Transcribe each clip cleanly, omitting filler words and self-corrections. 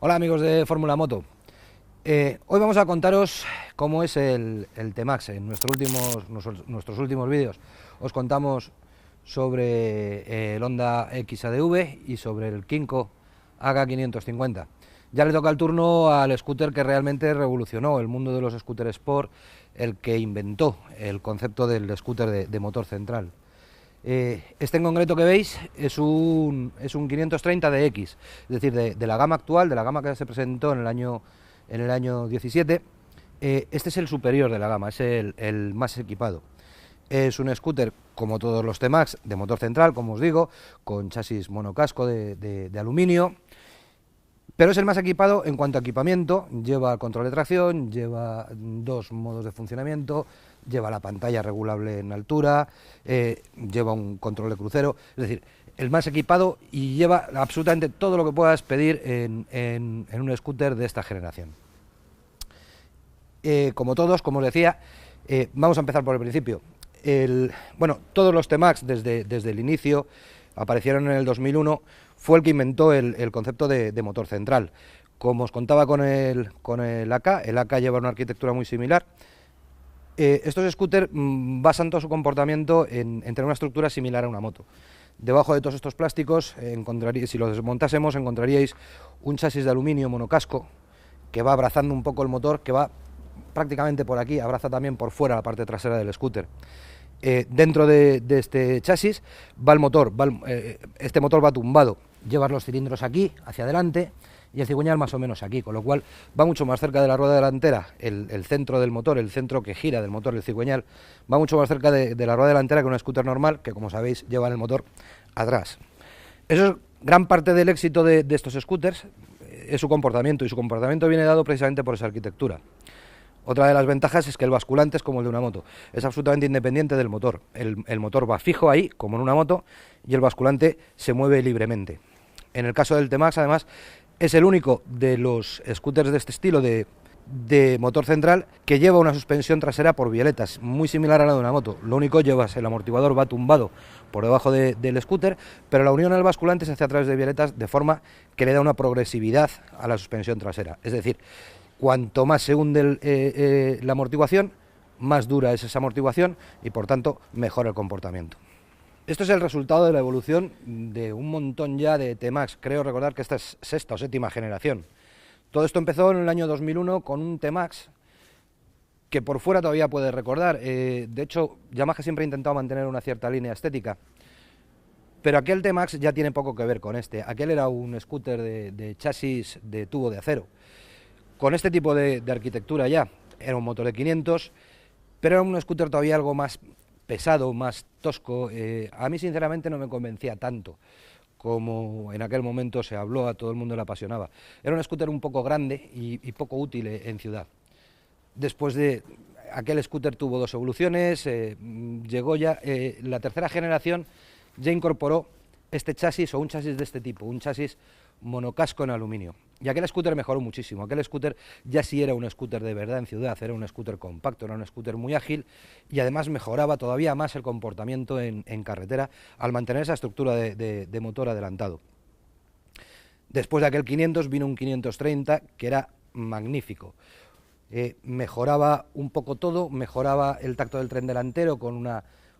Hola amigos de Fórmula Moto. Hoy vamos a contaros cómo es el T-Max. En nuestros últimos vídeos os contamos sobre el Honda XADV y sobre el Kymco AK550. Ya le toca el turno al scooter que realmente revolucionó el mundo de los scooters sport, el que inventó el concepto del scooter de motor central. Este en concreto que veis es un 530 DX, es decir, de la gama actual, de la gama que se presentó en el año 17. Este es el superior de la gama, es el más equipado. Es un scooter, como todos los T-Max, de motor central, como os digo, con chasis monocasco de aluminio, pero es el más equipado en cuanto a equipamiento. Lleva control de tracción, lleva dos modos de funcionamiento, lleva la pantalla regulable en altura, lleva un control de crucero, es decir, el más equipado, y lleva absolutamente todo lo que puedas pedir en un scooter de esta generación. Como todos, como os decía, vamos a empezar por el principio. Todos los T-Max desde el inicio aparecieron en el 2001, fue el que inventó el concepto de motor central. Como os contaba con el AK, el AK lleva una arquitectura muy similar. Estos scooters basan todo su comportamiento en tener una estructura similar a una moto. Debajo de todos estos plásticos, si los desmontásemos, encontraríais un chasis de aluminio monocasco que va abrazando un poco el motor, que va prácticamente por aquí, abraza también por fuera la parte trasera del scooter. Dentro de este chasis va el motor, este motor va tumbado, lleva los cilindros aquí, hacia adelante, y el cigüeñal más o menos aquí, con lo cual va mucho más cerca de la rueda delantera, el centro del motor, el centro que gira del motor, el cigüeñal, va mucho más cerca de la rueda delantera que un scooter normal, que como sabéis lleva el motor atrás. Eso es gran parte del éxito de estos scooters, es su comportamiento, y su comportamiento viene dado precisamente por esa arquitectura. Otra de las ventajas es que el basculante es como el de una moto, es absolutamente independiente del motor. El motor va fijo ahí, como en una moto, y el basculante se mueve libremente. En el caso del T-Max, además, es el único de los scooters de este estilo de motor central que lleva una suspensión trasera por violetas, muy similar a la de una moto. Lo único, llevas el amortiguador, va tumbado por debajo del scooter, pero la unión al basculante se hace a través de violetas, de forma que le da una progresividad a la suspensión trasera. Es decir, cuanto más se hunde la amortiguación, más dura es esa amortiguación y por tanto mejor el comportamiento. Esto es el resultado de la evolución de un montón ya de T-Max. Creo recordar que esta es sexta o séptima generación. Todo esto empezó en el año 2001 con un T-Max que por fuera todavía puedes recordar. De hecho, Yamaha siempre ha intentado mantener una cierta línea estética, pero aquel T-Max ya tiene poco que ver con este. Aquel era un scooter de chasis de tubo de acero. Con este tipo de arquitectura ya, era un motor de 500, pero era un scooter todavía algo más pesado, más tosco. A mí sinceramente no me convencía tanto como en aquel momento se habló, a todo el mundo le apasionaba. Era un scooter un poco grande y poco útil en ciudad. Después de aquel scooter tuvo dos evoluciones, llegó ya la tercera generación, ya incorporó este chasis o un chasis de este tipo, un chasis monocasco en aluminio. Y aquel scooter mejoró muchísimo. Aquel scooter ya sí era un scooter de verdad en ciudad, era un scooter compacto, era un scooter muy ágil, y además mejoraba todavía más el comportamiento en carretera al mantener esa estructura de motor adelantado. Después de aquel 500 vino un 530 que era magnífico. Mejoraba un poco todo, mejoraba el tacto del tren delantero con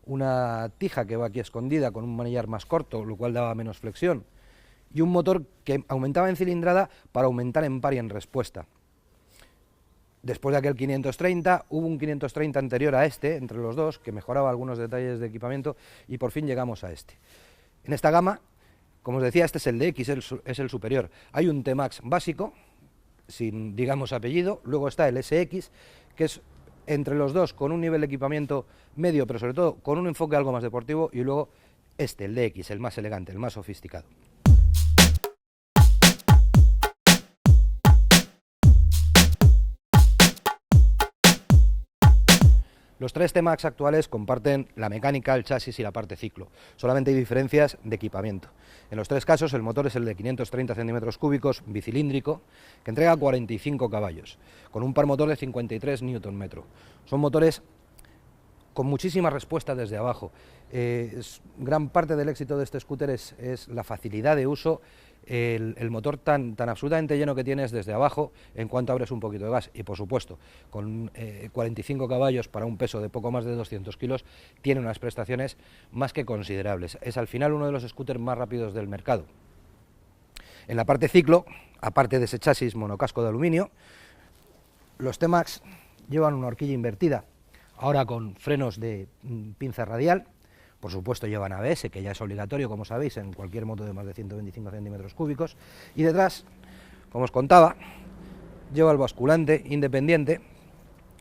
una tija que va aquí escondida, con un manillar más corto, lo cual daba menos flexión, y un motor que aumentaba en cilindrada para aumentar en par y en respuesta. Después de aquel 530 hubo un 530 anterior a este, entre los dos, que mejoraba algunos detalles de equipamiento, y por fin llegamos a este. En esta gama, como os decía, este es el DX, es el superior. Hay un T-Max básico, sin, digamos, apellido, luego está el SX, que es entre los dos con un nivel de equipamiento medio, pero sobre todo con un enfoque algo más deportivo, y luego este, el DX, el más elegante, el más sofisticado. Los tres T-Max actuales comparten la mecánica, el chasis y la parte ciclo. Solamente hay diferencias de equipamiento. En los tres casos el motor es el de 530 centímetros cúbicos, bicilíndrico, que entrega 45 caballos, con un par motor de 53 Nm. Son motores con muchísima respuesta desde abajo. Gran parte del éxito de este scooter es la facilidad de uso, el motor tan absolutamente lleno que tienes desde abajo en cuanto abres un poquito de gas. Y por supuesto, con 45 caballos para un peso de poco más de 200 kilos, tiene unas prestaciones más que considerables. Es al final uno de los scooters más rápidos del mercado. En la parte ciclo, aparte de ese chasis monocasco de aluminio, los T-Max llevan una horquilla invertida, ahora con frenos de pinza radial. Por supuesto llevan ABS, que ya es obligatorio, como sabéis, en cualquier moto de más de 125 centímetros cúbicos. Y detrás, como os contaba, lleva el basculante independiente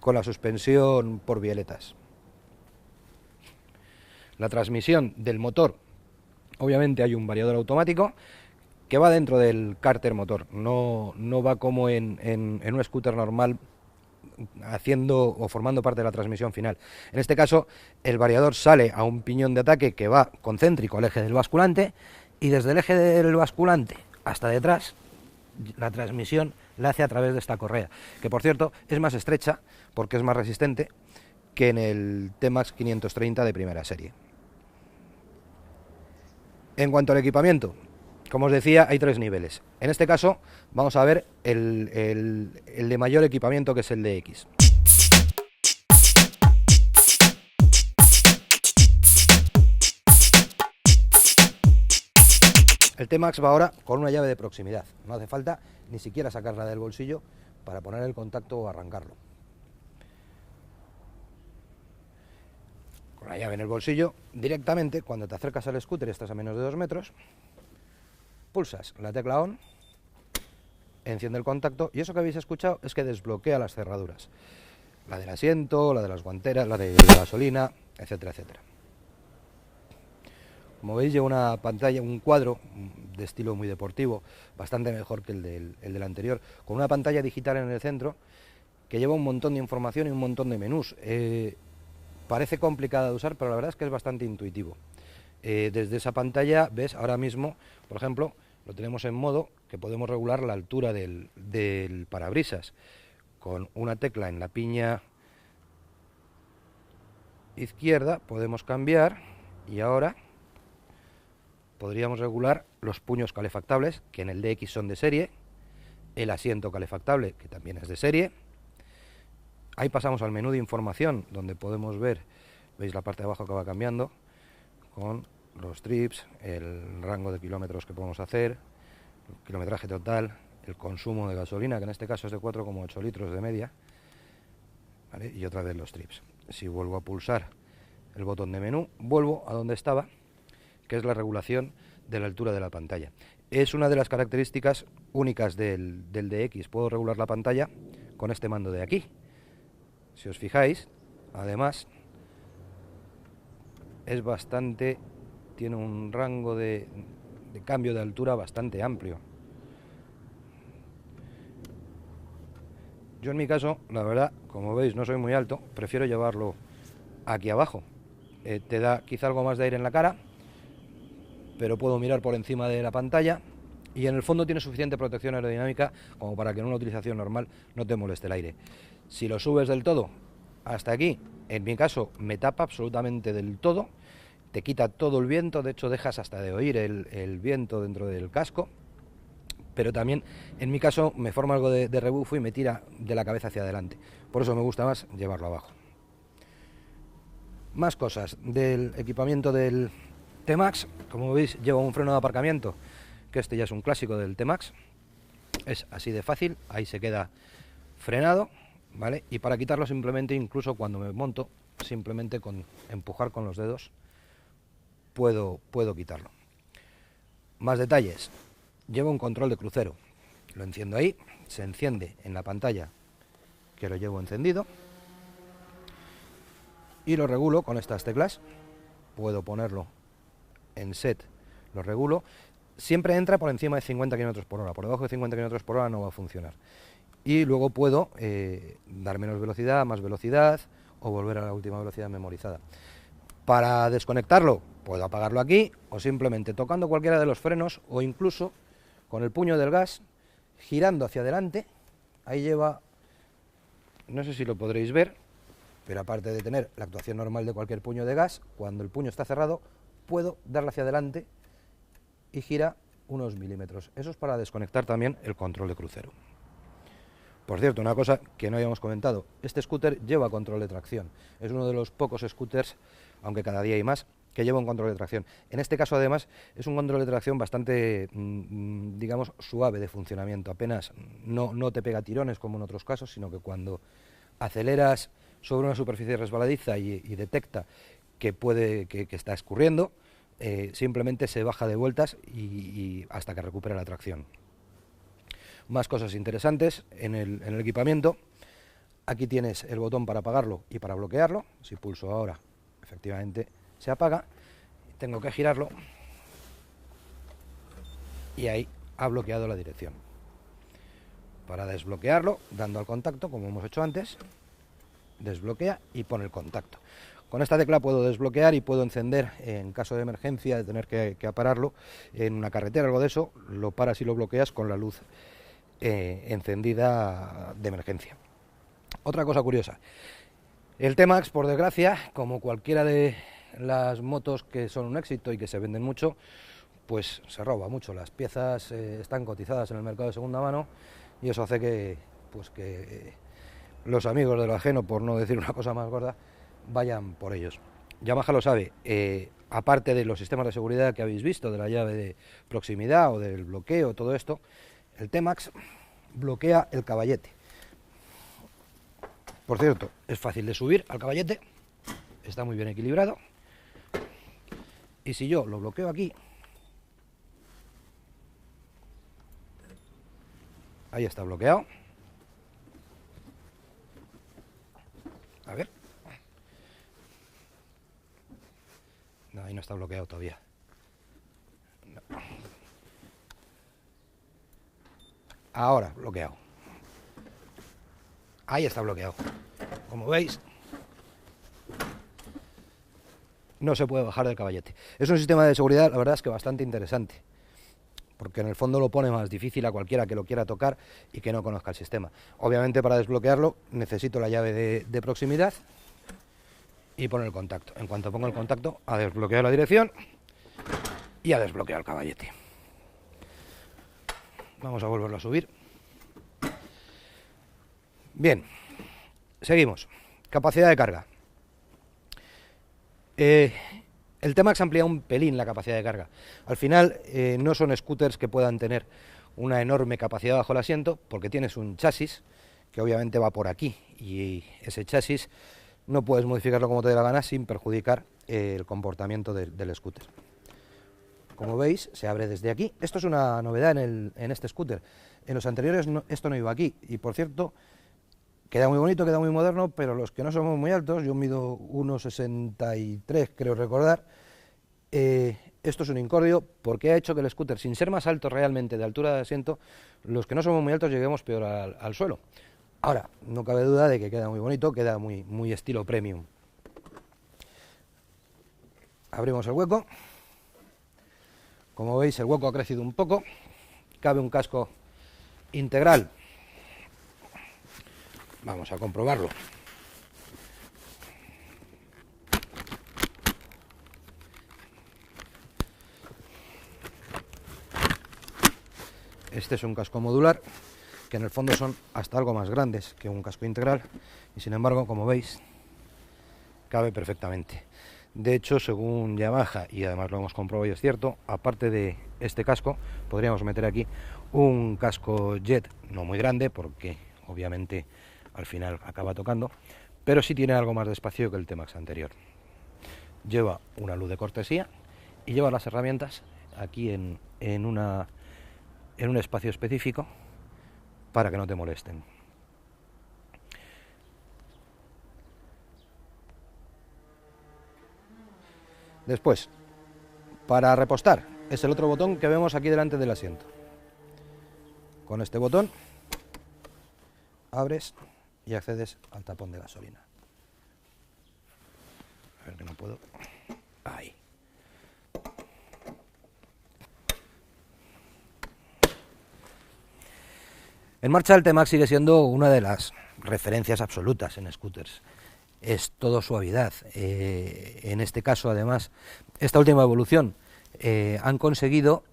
con la suspensión por bieletas. La transmisión del motor, obviamente hay un variador automático que va dentro del cárter motor, no va como en un scooter normal haciendo o formando parte de la transmisión final. En este caso, el variador sale a un piñón de ataque que va concéntrico al eje del basculante, y desde el eje del basculante hasta detrás, la transmisión la hace a través de esta correa, que por cierto es más estrecha porque es más resistente que en el T-Max 530 de primera serie. En cuanto al equipamiento, como os decía, hay 3 niveles. En este caso vamos a ver el de mayor equipamiento, que es el de X. El T-Max va ahora con una llave de proximidad. No hace falta ni siquiera sacarla del bolsillo para poner el contacto o arrancarlo. Con la llave en el bolsillo, directamente, cuando te acercas al scooter y estás a menos de 2 metros, pulsas la tecla ON, enciende el contacto, y eso que habéis escuchado es que desbloquea las cerraduras. La del asiento, la de las guanteras, la de la gasolina, etcétera, etcétera. Como veis, lleva una pantalla, un cuadro de estilo muy deportivo, bastante mejor que el del anterior, con una pantalla digital en el centro que lleva un montón de información y un montón de menús. Parece complicada de usar, pero la verdad es que es bastante intuitivo. Desde esa pantalla ves ahora mismo, por ejemplo, lo tenemos en modo que podemos regular la altura del parabrisas. Con una tecla en la piña izquierda podemos cambiar, y ahora podríamos regular los puños calefactables, que en el DX son de serie, el asiento calefactable, que también es de serie. Ahí pasamos al menú de información, donde podemos ver, veis la parte de abajo que va cambiando, con los trips, el rango de kilómetros que podemos hacer, el kilometraje total, el consumo de gasolina, que en este caso es de 4,8 litros de media, ¿vale? Y otra vez los trips. Si vuelvo a pulsar el botón de menú, vuelvo a donde estaba, que es la regulación de la altura de la pantalla. Es una de las características únicas del DX. Puedo regular la pantalla con este mando de aquí. Si os fijáis, además, es bastante, tiene un rango de cambio de altura bastante amplio. Yo en mi caso, la verdad, como veis, no soy muy alto, prefiero llevarlo aquí abajo. Te da quizá algo más de aire en la cara, pero puedo mirar por encima de la pantalla, y en el fondo tiene suficiente protección aerodinámica como para que en una utilización normal no te moleste el aire. Si lo subes del todo hasta aquí, en mi caso me tapa absolutamente del todo, te quita todo el viento, de hecho dejas hasta de oír el viento dentro del casco, pero también en mi caso me forma algo de rebufo y me tira de la cabeza hacia adelante. Por eso me gusta más llevarlo abajo. Más cosas del equipamiento del T-Max. Como veis, lleva un freno de aparcamiento, que este ya es un clásico del T-Max. Es así de fácil, ahí se queda frenado, ¿vale? Y para quitarlo simplemente, incluso cuando me monto, simplemente con empujar con los dedos puedo quitarlo. Más detalles. Lleva un control de crucero. Lo enciendo ahí, se enciende en la pantalla que lo llevo encendido, y lo regulo con estas teclas. Puedo ponerlo en set, lo regulo. Siempre entra por encima de 50 km por hora, por debajo de 50 km por hora no va a funcionar. Y luego puedo dar menos velocidad, más velocidad, o volver a la última velocidad memorizada. Para desconectarlo, puedo apagarlo aquí, o simplemente tocando cualquiera de los frenos, o incluso con el puño del gas, girando hacia adelante. Ahí lleva, no sé si lo podréis ver, pero aparte de tener la actuación normal de cualquier puño de gas, cuando el puño está cerrado, puedo darle hacia adelante y gira unos milímetros. Eso es para desconectar también el control de crucero. Por cierto, una cosa que no habíamos comentado, este scooter lleva control de tracción. Es uno de los pocos scooters, aunque cada día hay más, que lleva un control de tracción. En este caso, además, es un control de tracción bastante, digamos, suave de funcionamiento. Apenas no te pega tirones como en otros casos, sino que cuando aceleras sobre una superficie resbaladiza y detecta que está escurriendo, simplemente se baja de vueltas y hasta que recupera la tracción. Más cosas interesantes en el equipamiento. Aquí tienes el botón para apagarlo y para bloquearlo. Si pulso ahora, efectivamente se apaga. Tengo que girarlo y ahí ha bloqueado la dirección. Para desbloquearlo, dando al contacto, como hemos hecho antes, desbloquea y pone el contacto. Con esta tecla puedo desbloquear y puedo encender en caso de emergencia, de tener que pararlo en una carretera o algo de eso, lo paras y lo bloqueas con la luz encendida de emergencia. Otra cosa curiosa, el T-Max, por desgracia, como cualquiera de las motos que son un éxito y que se venden mucho, pues se roba mucho. Las piezas están cotizadas en el mercado de segunda mano y eso hace que los amigos de lo ajeno, por no decir una cosa más gorda, vayan por ellos. Yamaha lo sabe, aparte de los sistemas de seguridad que habéis visto, de la llave de proximidad o del bloqueo, todo esto, el T-Max bloquea el caballete. Por cierto, es fácil de subir al caballete, está muy bien equilibrado, y si yo lo bloqueo aquí, ahí está bloqueado. A ver. No, ahí no está bloqueado todavía. No. Ahora, bloqueado. Ahí está bloqueado. Como veis, no se puede bajar del caballete. Es un sistema de seguridad, la verdad es que bastante interesante, porque en el fondo lo pone más difícil a cualquiera que lo quiera tocar y que no conozca el sistema. Obviamente, para desbloquearlo necesito la llave de proximidad y poner el contacto. En cuanto pongo el contacto, ha desbloqueado la dirección y ha desbloqueado el caballete. Vamos a volverlo a subir. Bien, seguimos. Capacidad de carga. El T-Max amplía un pelín la capacidad de carga. Al final no son scooters que puedan tener una enorme capacidad bajo el asiento, porque tienes un chasis que obviamente va por aquí y ese chasis no puedes modificarlo como te dé la gana sin perjudicar el comportamiento del scooter. Como veis, se abre desde aquí. Esto es una novedad en este scooter. En los anteriores esto no iba aquí. Y por cierto, queda muy bonito, queda muy moderno, pero los que no somos muy altos, yo mido 1,63, creo recordar, esto es un incordio porque ha hecho que el scooter, sin ser más alto realmente de altura de asiento, los que no somos muy altos lleguemos peor al suelo. Ahora, no cabe duda de que queda muy bonito, queda muy estilo premium. Abrimos el hueco. Como veis, el hueco ha crecido un poco. Cabe un casco integral. Vamos a comprobarlo. Este es un casco modular, que en el fondo son hasta algo más grandes que un casco integral, y sin embargo, como veis, cabe perfectamente. De hecho, según Yamaha, y además lo hemos comprobado y es cierto, aparte de este casco, podríamos meter aquí un casco jet, no muy grande, porque obviamente al final acaba tocando, pero sí tiene algo más de espacio que el T-Max anterior. Lleva una luz de cortesía y lleva las herramientas aquí en un espacio específico para que no te molesten. Después, para repostar, es el otro botón que vemos aquí delante del asiento. Con este botón abres y accedes al tapón de gasolina. A ver que no puedo. Ahí. En marcha el T-Max sigue siendo una de las referencias absolutas en scooters. Es todo suavidad. En este caso, además, esta última evolución han conseguido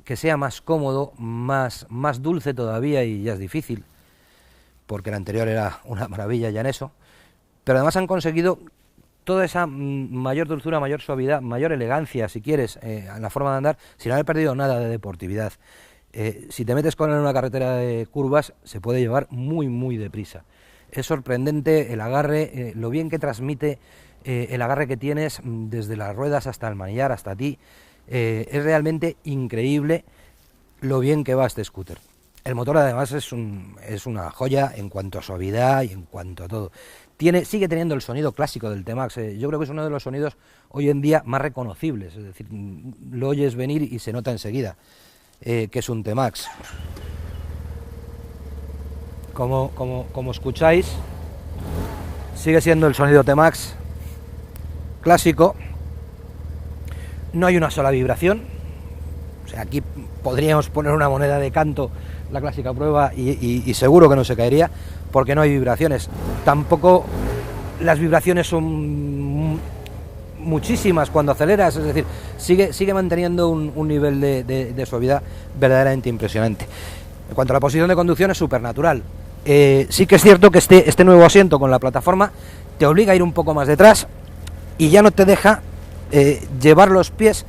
que sea más cómodo, más dulce todavía, y ya es difícil, porque el anterior era una maravilla ya en eso, pero además han conseguido toda esa mayor dulzura, mayor suavidad, mayor elegancia, si quieres, en la forma de andar, sin haber perdido nada de deportividad. Si te metes con él en una carretera de curvas, se puede llevar muy deprisa. Es sorprendente el agarre, lo bien que transmite el agarre que tienes desde las ruedas hasta el manillar, hasta ti. Es realmente increíble lo bien que va este scooter. El motor además es una joya en cuanto a suavidad y en cuanto a todo. Sigue teniendo el sonido clásico del T-Max. Yo creo que es uno de los sonidos hoy en día más reconocibles. Es decir, lo oyes venir y se nota enseguida que es un T-Max. Como escucháis, sigue siendo el sonido T-Max clásico. No hay una sola vibración. O sea, aquí podríamos poner una moneda de canto, la clásica prueba, y seguro que no se caería, porque no hay vibraciones. Tampoco las vibraciones son muchísimas cuando aceleras, es decir, sigue manteniendo un nivel de suavidad verdaderamente impresionante. En cuanto a la posición de conducción, es supernatural. Sí que es cierto que este nuevo asiento con la plataforma te obliga a ir un poco más detrás y ya no te deja llevar los pies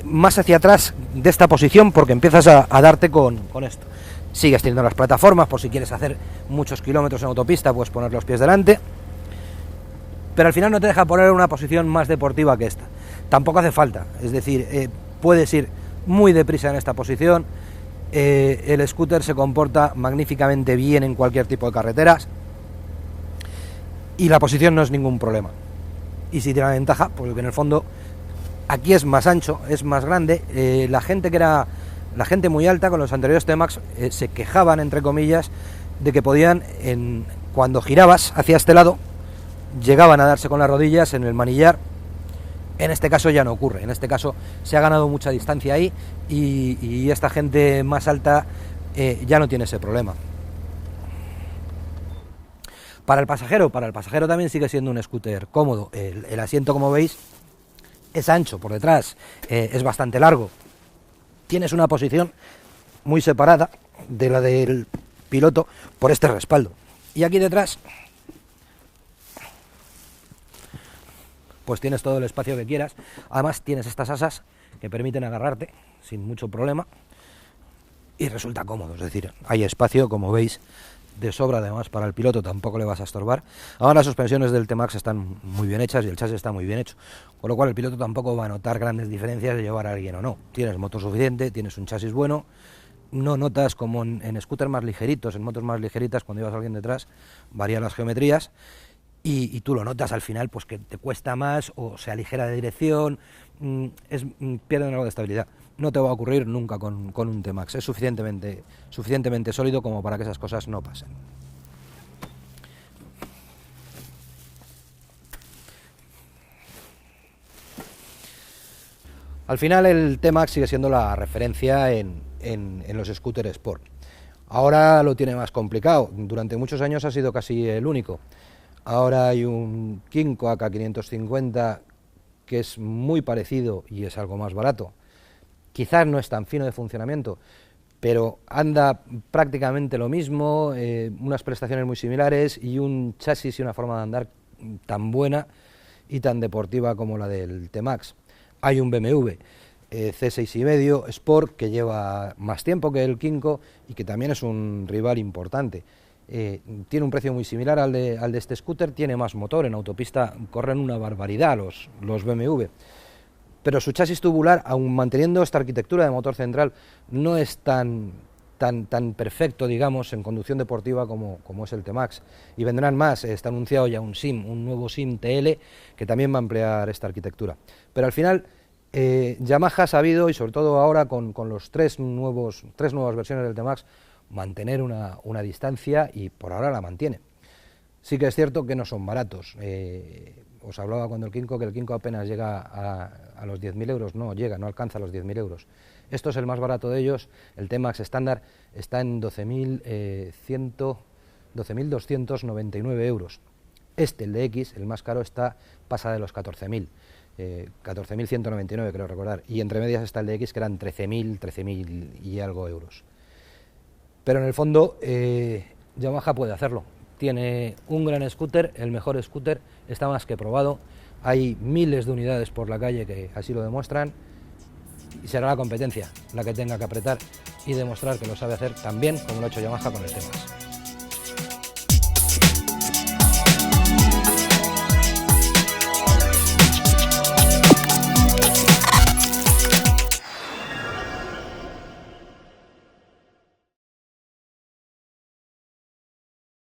más hacia atrás de esta posición, porque empiezas a darte con esto. Sigues teniendo las plataformas por si quieres hacer muchos kilómetros en autopista, puedes poner los pies delante, pero al final no te deja poner una posición más deportiva que esta. Tampoco hace falta, es decir, puedes ir muy deprisa en esta posición. El scooter se comporta magníficamente bien en cualquier tipo de carreteras y la posición no es ningún problema. Y si tiene una ventaja, porque en el fondo aquí es más ancho, es más grande. La gente muy alta con los anteriores T-Max se quejaban, entre comillas, de que podían, cuando girabas hacia este lado, llegaban a darse con las rodillas en el manillar. En este caso ya no ocurre. En este caso se ha ganado mucha distancia ahí y esta gente más alta ya no tiene ese problema. Para el pasajero también sigue siendo un scooter cómodo. El asiento, como veis, es ancho por detrás, es bastante largo. Tienes una posición muy separada de la del piloto por este respaldo. Y aquí detrás, pues tienes todo el espacio que quieras. Además tienes estas asas que permiten agarrarte sin mucho problema y resulta cómodo. Es decir, hay espacio, como veis, de sobra. Además, para el piloto tampoco le vas a estorbar. Ahora las suspensiones del T-Max están muy bien hechas y el chasis está muy bien hecho, con lo cual el piloto tampoco va a notar grandes diferencias de llevar a alguien o no. Tienes motor suficiente, tienes un chasis bueno, no notas como en scooters más ligeritos, en motos más ligeritas, cuando llevas a alguien detrás, varían las geometrías y tú lo notas al final, pues que te cuesta más o se aligera de dirección, pierden algo de estabilidad. No te va a ocurrir nunca con un T-Max, es suficientemente sólido como para que esas cosas no pasen. Al final el T-Max sigue siendo la referencia en los scooters Sport. Ahora lo tiene más complicado, durante muchos años ha sido casi el único. Ahora hay un Kymco AK550 que es muy parecido y es algo más barato. Quizás no es tan fino de funcionamiento, pero anda prácticamente lo mismo, unas prestaciones muy similares y un chasis y una forma de andar tan buena y tan deportiva como la del T-Max. Hay un BMW C6,5 Sport que lleva más tiempo que el Kymco y que también es un rival importante. Tiene un precio muy similar al de este scooter, tiene más motor, en autopista corren una barbaridad los BMW. Pero su chasis tubular, aun manteniendo esta arquitectura de motor central, no es tan perfecto, digamos, en conducción deportiva como es el T-Max. Y vendrán más, está anunciado ya un nuevo SIM TL, que también va a emplear esta arquitectura. Pero al final, Yamaha ha sabido, y sobre todo ahora con los tres nuevas versiones del T-Max, mantener una distancia y por ahora la mantiene. Sí que es cierto que no son baratos. Os hablaba cuando el Kymco que el Kymco apenas llega a los 10.000 euros, no alcanza los 10.000 euros. Esto es el más barato de ellos, el T-Max estándar está en 12.299 euros. El de X, el más caro, pasa de los 14.000. 14.199 creo recordar, y entre medias está el DX que eran 13.000 y algo euros. Pero en el fondo Yamaha puede hacerlo, tiene un gran scooter, el mejor scooter, está más que probado, hay miles de unidades por la calle que así lo demuestran, y será la competencia la que tenga que apretar y demostrar que lo sabe hacer tan bien como lo ha hecho Yamaha con el T-Max.